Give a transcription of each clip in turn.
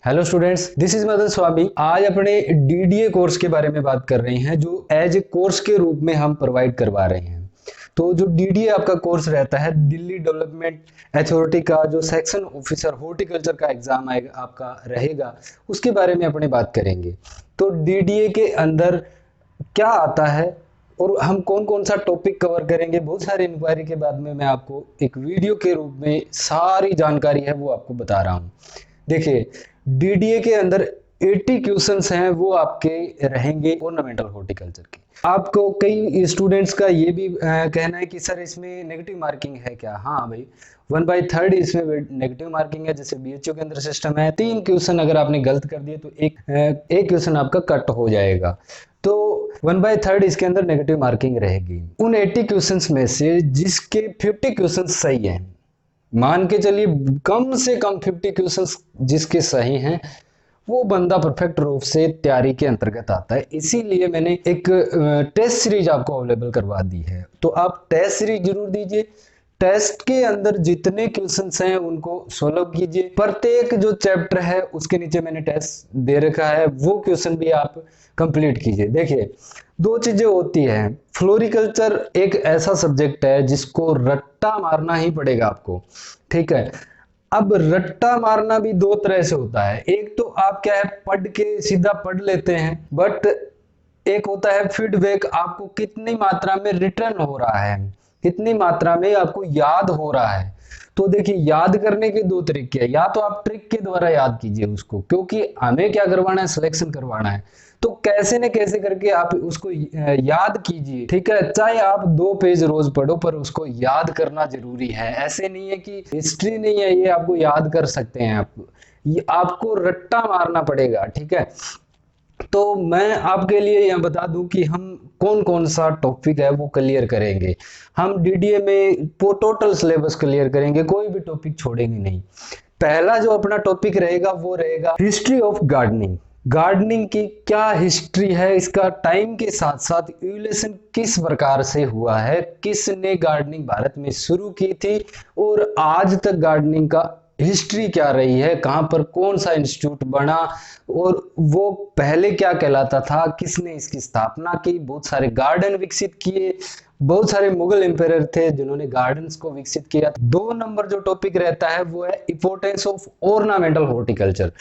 Hello students, this is Madan Swami. आज अपने DDA course के बारे में बात कर रहे हैं, जो एज ए कोर्स के रूप में हम प्रोवाइड करवा रहे हैं। तो जो डीडीए आपका कोर्स रहता है, दिल्ली डेवलपमेंट अथॉरिटी का जो सेक्शन ऑफिसर हॉर्टिकल्चर का एग्जाम आएगा आपका रहेगा, उसके बारे में अपने बात करेंगे। तो डीडीए के अंदर क्या आता है और हम कौन कौन सा टॉपिक कवर करेंगे, बहुत सारी इंक्वायरी के बाद में मैं आपको एक वीडियो के रूप में सारी जानकारी है वो आपको बता रहा हूँ। देखिए, डीडीए के अंदर 80 क्वेश्चंस हैं, वो आपके रहेंगे ऑर्नामेंटल हॉर्टिकल्चर के। आपको कई स्टूडेंट्स का ये भी कहना है कि सर इसमें नेगेटिव मार्किंग है क्या? हाँ भाई, 1/3 इसमें नेगेटिव मार्किंग है। जैसे बीएचयू के अंदर सिस्टम है, 3 क्वेश्चन अगर आपने गलत कर दिए तो एक क्वेश्चन आपका कट हो जाएगा। तो 1/3 इसके अंदर नेगेटिव मार्किंग रहेगी। उन 80 क्वेश्चंस में से जिसके 50 क्वेश्चंस सही हैं, मान के चलिए कम से कम 50 क्वेश्चंस जिसके सही हैं, वो बंदा परफेक्ट रूप से तैयारी के अंतर्गत आता है। इसीलिए मैंने एक टेस्ट सीरीज आपको अवेलेबल करवा दी है। तो आप टेस्ट सीरीज जरूर दीजिए। टेस्ट के अंदर जितने क्वेश्चंस हैं उनको सॉल्व कीजिए। प्रत्येक जो चैप्टर है उसके नीचे मैंने टेस्ट दे रखा है, वो क्वेश्चन भी आप कंप्लीट कीजिए। देखिए, दो चीजें होती हैं। फ्लोरिकल्चर एक ऐसा सब्जेक्ट है जिसको रट्टा मारना ही पड़ेगा आपको, ठीक है। अब रट्टा मारना भी दो तरह से होता है। एक तो आप क्या है, पढ़ के सीधा पढ़ लेते हैं, बट एक होता है फीडबैक, आपको कितनी मात्रा में रिटर्न हो रहा है, कितनी मात्रा में आपको याद हो रहा है। तो देखिए, याद करने के दो तरीके हैं। या तो आप ट्रिक के द्वारा याद कीजिए उसको, क्योंकि हमें क्या करवाना है, सिलेक्शन करवाना है। तो कैसे न कैसे करके आप उसको याद कीजिए, ठीक है। चाहे आप 2 पेज रोज पढ़ो, पर उसको याद करना जरूरी है। ऐसे नहीं है कि हिस्ट्री नहीं है ये आपको याद कर सकते हैं आप, ये आपको रट्टा मारना पड़ेगा, ठीक है। तो मैं आपके लिए यह बता दूं कि हम कौन कौन सा टॉपिक है वो क्लियर करेंगे। हम डीडीए में टोटल सिलेबस क्लियर करेंगे, कोई भी टॉपिक छोड़ेंगे नहीं। पहला जो अपना टॉपिक रहेगा वो रहेगा हिस्ट्री ऑफ गार्डनिंग। गार्डनिंग की क्या हिस्ट्री है, इसका टाइम के साथ साथ इवोल्यूशन किस प्रकार से हुआ है, किसने गार्डनिंग भारत में शुरू की थी और आज तक गार्डनिंग का हिस्ट्री क्या रही है, कहां पर कौन सा इंस्टीट्यूट बना और वो पहले क्या कहलाता था, किसने इसकी स्थापना की, बहुत सारे गार्डन विकसित किए, बहुत सारे मुगल एम्पायर थे जिन्होंने गार्डन्स को विकसित किया। 2 नंबर जो टॉपिक रहता है वो है importance of ornamental horticulture.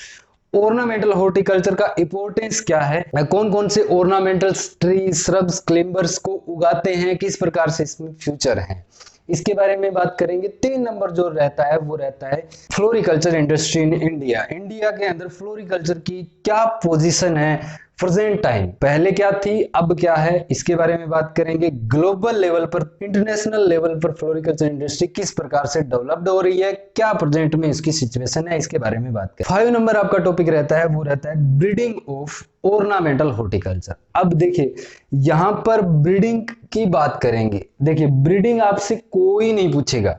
Ornamental horticulture का इंपोर्टेंस क्या है, कौन कौन से ऑर्नामेंटल ट्री, श्रब्स, क्लिम्बर्स को उगाते हैं, किस प्रकार से इसमें फ्यूचर है, इसके बारे में बात करेंगे। 3 नंबर जो रहता है वो रहता है floriculture industry in India. India के अंदर फ्लोरिकल्चर की क्या पोजीशन है प्रेजेंट टाइम, पहले क्या थी अब क्या है, इसके बारे में बात करेंगे। ग्लोबल लेवल पर, इंटरनेशनल लेवल पर फ्लोरिकल्चर इंडस्ट्री किस प्रकार से डेवलप्ड हो रही है, क्या प्रेजेंट में इसकी सिचुएशन है, इसके बारे में बात करें। 5 नंबर आपका टॉपिक रहता है वो रहता है ब्रीडिंग ऑफ ऑर्नामेंटल हॉर्टिकल्चर। अब देखिए, यहां पर ब्रीडिंग की बात करेंगे। देखिए, ब्रीडिंग आपसे कोई नहीं पूछेगा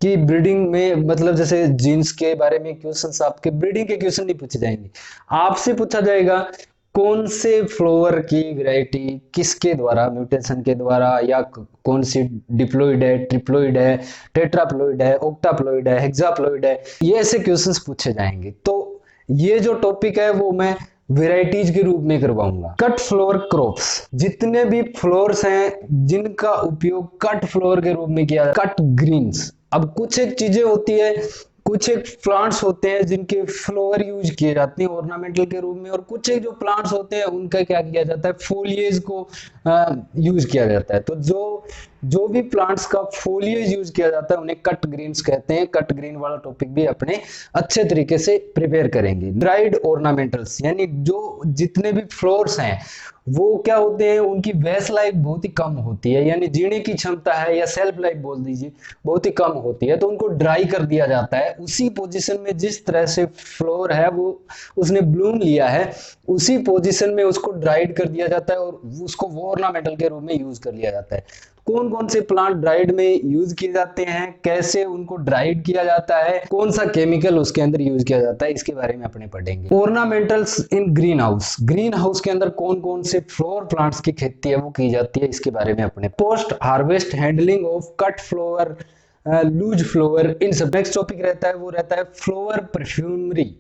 कि ब्रीडिंग में मतलब जैसे जीन्स के बारे में क्वेश्चंस, आपके ब्रीडिंग के क्वेश्चन नहीं पूछे जाएंगे। आपसे पूछा जाएगा कौन से फ्लावर की वैरायटी किसके द्वारा, म्यूटेशन के द्वारा, या कौन सी डिप्लॉइड है, ट्रिप्लॉइड है, टेट्राप्लॉइड है, ऑक्टाप्लॉइड है, हेक्साप्लॉइड है, ये ऐसे क्वेश्चंस पूछे जाएंगे। तो ये जो टॉपिक है वो मैं वेराइटीज के रूप में करवाऊंगा। कट फ्लोर क्रॉप्स, जितने भी फ्लोर्स हैं जिनका उपयोग कट फ्लोर के रूप में किया, कट ग्रीन्स। अब कुछ एक चीजें होती है, कुछ एक प्लांट्स होते हैं जिनके फ्लावर यूज किए जाते हैं ऑर्नामेंटल के रूप में, और कुछ एक जो प्लांट्स होते हैं उनका क्या किया जाता है, फोलिएज को यूज किया जाता है। तो जो भी प्लांट्स का फोलिएज यूज किया जाता है उन्हें कट ग्रीन्स कहते हैं। कट ग्रीन वाला टॉपिक भी अपने अच्छे तरीके से प्रिपेयर करेंगे। ड्राइड ऑर्नामेंटल्स, यानी जो जितने भी फ्लोर्स हैं वो क्या होते हैं, उनकी वेस्ट लाइफ बहुत ही कम होती है, यानी जीने की क्षमता है, या सेल्फ लाइफ बोल दीजिए, बहुत ही कम होती है। तो उनको ड्राई कर दिया जाता है। उसी पोजीशन में जिस तरह से फ्लोर है वो उसने ब्लूम लिया है, उसी पोजीशन में उसको ड्राइड कर दिया जाता है और उसको वो ऑर्नामेंटल के रूप में यूज कर लिया जाता है। कौन कौन से प्लांट ड्राइड में यूज किए जाते हैं, कैसे उनको ड्राइड किया जाता है, कौन सा केमिकल उसके अंदर यूज किया जाता है, इसके बारे में अपने पढ़ेंगे। ऑर्नामेंटल्स इन ग्रीन हाउस, ग्रीन हाउस के अंदर कौन कौन से फ्लोर प्लांट्स की खेती है वो की जाती है, इसके बारे में अपने। Post harvest handling of cut flower, loose flower, इन सब। नेक्स्ट टॉपिक रहता है वो रहता है फ्लावर परफ्यूमरी।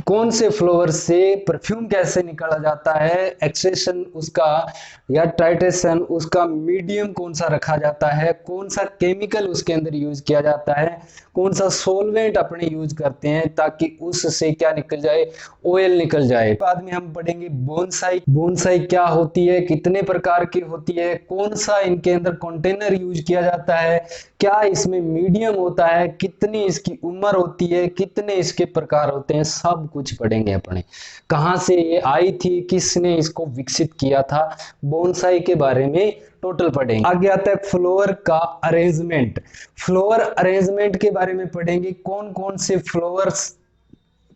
कौन से फ्लावर से परफ्यूम कैसे निकाला जाता है, एक्सट्रैक्शन उसका या ट्राइटेशन उसका मीडियम कौन सा रखा जाता है, कौन सा केमिकल उसके अंदर यूज किया जाता है, कौन सा सॉल्वेंट अपने यूज करते हैं ताकि उससे क्या निकल जाए, ऑयल निकल जाए। बाद में हम पढ़ेंगे बोनसाई। बोनसाई क्या होती है, कितने प्रकार की होती है, कौन सा इनके अंदर कंटेनर यूज किया जाता है, क्या इसमें मीडियम होता है, कितनी इसकी उम्र होती है, कितने इसके प्रकार होते हैं, सब कुछ पढ़ेंगे अपने। कहां से ये आई थी, किसने इसको विकसित किया था, बोनसाई के बारे में टोटल पढ़ेंगे। आगे आता है फ्लावर का अरेंजमेंट। फ्लावर अरेंजमेंट के बारे में पढ़ेंगे, कौन कौन से फ्लावर्स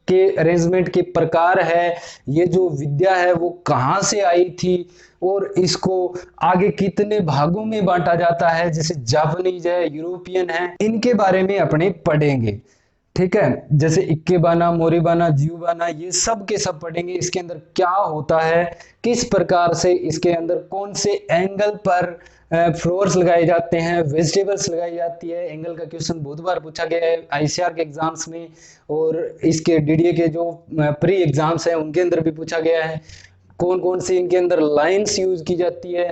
के अरेंजमेंट के प्रकार है, ये जो विद्या है वो कहां से आई थी और इसको आगे कितने भागों में बांटा जाता है, जैसे जापानीज है, यूरोपियन है, इनके बारे में अपने पढ़ेंगे। ठीक है, जैसे इक्केबाना, मोरिबाना, जियोबाना, ये सब के सब पढ़ेंगे। इसके अंदर क्या होता है, किस प्रकार से इसके अंदर कौन से एंगल पर फ्लावर्स लगाए जाते हैं, वेजिटेबल्स लगाई जाती है। एंगल का क्वेश्चन बहुत बार पूछा गया है आईसीआर के एग्जाम्स में, और इसके डीडीए के जो प्री एग्जाम्स हैं उनके अंदर भी पूछा गया है। कौन कौन सी इनके अंदर लाइंस यूज की जाती है।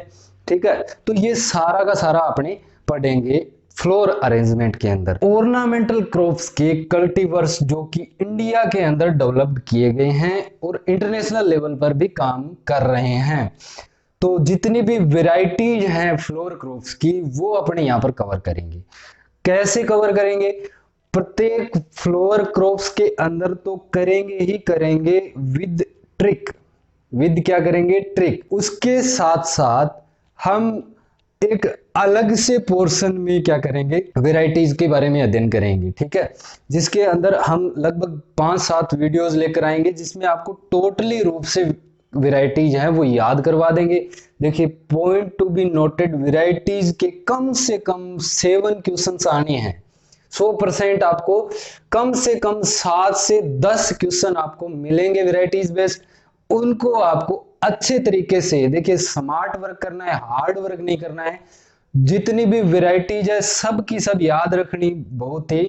ठीक है, तो ये सारा का सारा अपने पढ़ेंगे फ्लोर अरेंजमेंट के अंदर। ऑर्नामेंटल क्रॉप्स के कल्टीवर्स जो कि इंडिया के अंदर डेवलप्ड किए गए हैं और इंटरनेशनल लेवल पर भी काम कर रहे हैं। तो जितनी भी वैरायटीज हैं फ्लोर क्रॉप्स की वो अपने यहाँ पर कवर करेंगे। कैसे कवर करेंगे, प्रत्येक फ्लोर क्रॉप्स के अंदर तो करेंगे ही करेंगे विद ट्रिक। विद क्या करेंगे, ट्रिक। उसके साथ साथ हम एक अलग से पोर्शन में क्या करेंगे, वैरायटीज के बारे में अध्ययन करेंगे। ठीक है, जिसके अंदर हम लगभग 5-7 वीडियोस लेकर आएंगे जिसमें आपको टोटली रूप से वैरायटीज हैं वो याद करवा देंगे। देखिए, point to be noted, varieties के कम से कम 7 क्वेश्चंस आने हैं। 100% आपको कम से कम 7 से 10 क्वेश्चन आपको मिलेंगे वैरायटीज बेस्ड। उनको आपको अच्छे तरीके से, देखिए स्मार्ट वर्क करना है, हार्ड वर्क नहीं करना है। जितनी भी वैरायटीज है सब की सब याद रखनी बहुत ही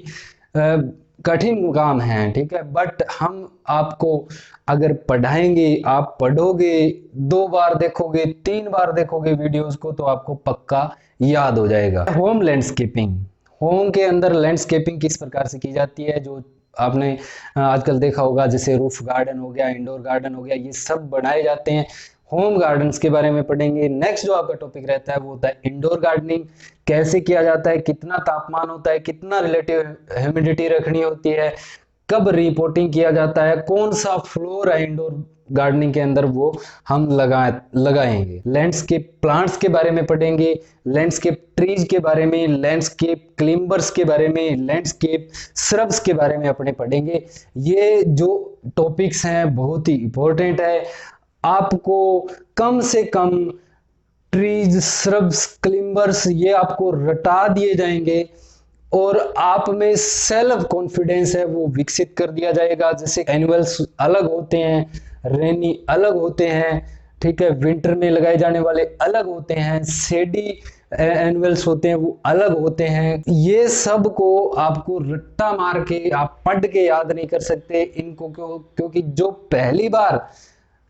कठिन काम है। ठीक है, बट हम आपको अगर पढ़ाएंगे, आप पढ़ोगे, 2 बार देखोगे, 3 बार देखोगे वीडियोस को तो आपको पक्का याद हो जाएगा। Home landscaping. होम के अंदर लैंडस्केपिंग किस प्रकार से की जाती है, जो आपने आजकल देखा होगा, जैसे रूफ गार्डन हो गया, इंडोर गार्डन हो गया, ये सब बनाए जाते हैं। होम गार्डन्स के बारे में पढ़ेंगे। नेक्स्ट जो आपका टॉपिक रहता है वो होता है इंडोर गार्डनिंग। कैसे किया जाता है, कितना तापमान होता है, कितना रिलेटिव ह्यूमिडिटी रखनी होती है, कब रिपोर्टिंग किया जाता है, कौन सा फ्लोर है इंडोर गार्डनिंग के अंदर, वो हम लगाएंगे। लैंडस्केप प्लांट्स के बारे में पढ़ेंगे, लैंडस्केप ट्रीज के बारे में, लैंडस्केप क्लिम्बर्स के बारे में, लैंडस्केप श्रब्स के बारे में अपने पढ़ेंगे। ये जो टॉपिक्स हैं बहुत ही इंपॉर्टेंट है। आपको कम से कम ट्रीज, श्रब्स, क्लिम्बर्स ये आपको रटा दिए जाएंगे और आप में सेल्फ कॉन्फिडेंस है वो विकसित कर दिया जाएगा। जैसे एनुअल्स अलग होते हैं, रेनी अलग होते हैं, ठीक है, विंटर में लगाए जाने वाले अलग होते हैं, शेडी एनुअल्स होते हैं वो अलग होते हैं। ये सब को आपको रट्टा मार के आप पढ़ के याद नहीं कर सकते इनको, क्योंकि जो पहली बार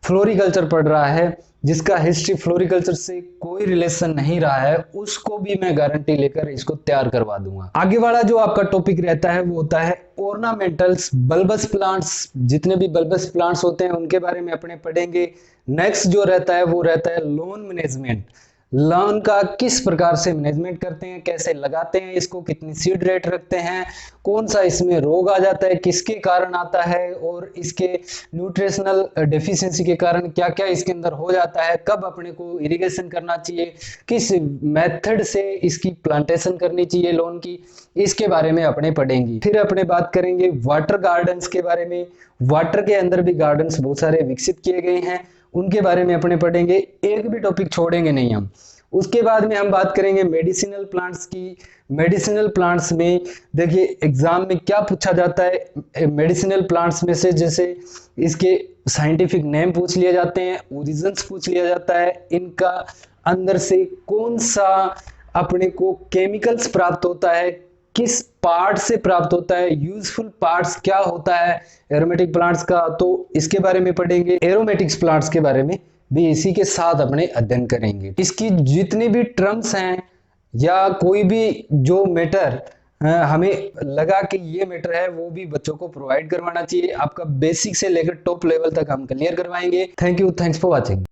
फ्लोरिकल्चर पढ़ रहा है, जिसका हिस्ट्री फ्लोरिकल्चर से कोई रिलेशन नहीं रहा है, उसको भी मैं गारंटी लेकर इसको तैयार करवा दूंगा। आगे वाला जो आपका टॉपिक रहता है वो होता है ऑर्नामेंटल्स, बल्बस प्लांट्स। जितने भी बल्बस प्लांट्स होते हैं उनके बारे में अपने पढ़ेंगे। नेक्स्ट जो रहता है वो रहता है लॉन मैनेजमेंट। लॉन का किस प्रकार से मैनेजमेंट करते हैं, कैसे लगाते हैं इसको, कितनी सीड रेट रखते हैं, कौन सा इसमें रोग आ जाता है, किसके कारण आता है, और इसके न्यूट्रिशनल डेफिशिएंसी के कारण क्या क्या इसके अंदर हो जाता है, कब अपने को इरिगेशन करना चाहिए, किस मेथड से इसकी प्लांटेशन करनी चाहिए लॉन की, इसके बारे में अपने पढ़ेंगे। फिर अपने बात करेंगे वाटर गार्डन्स के बारे में। वाटर के अंदर भी गार्डन्स बहुत सारे विकसित किए गए हैं, उनके बारे में अपने पढ़ेंगे। एक भी टॉपिक छोड़ेंगे नहीं हम। उसके बाद में हम बात करेंगे मेडिसिनल प्लांट्स की। मेडिसिनल प्लांट्स में देखिए एग्जाम में क्या पूछा जाता है, मेडिसिनल प्लांट्स में से जैसे इसके साइंटिफिक नेम पूछ लिए जाते हैं, ओरिजिन्स पूछ लिया जाता है, इनका अंदर से कौन सा अपने को केमिकल्स प्राप्त होता है, किस पार्ट से प्राप्त होता है, यूजफुल पार्ट्स क्या होता है एरोमेटिक प्लांट्स का, तो इसके बारे में पढ़ेंगे। एरोमेटिक्स प्लांट्स के बारे में भी इसी के साथ अपने अध्ययन करेंगे। इसकी जितनी भी टर्म्स हैं या कोई भी जो मैटर हमें लगा कि ये मैटर है, वो भी बच्चों को प्रोवाइड करवाना चाहिए। आपका बेसिक से लेकर टॉप लेवल तक हम क्लियर करवाएंगे। Thank you, thanks for watching.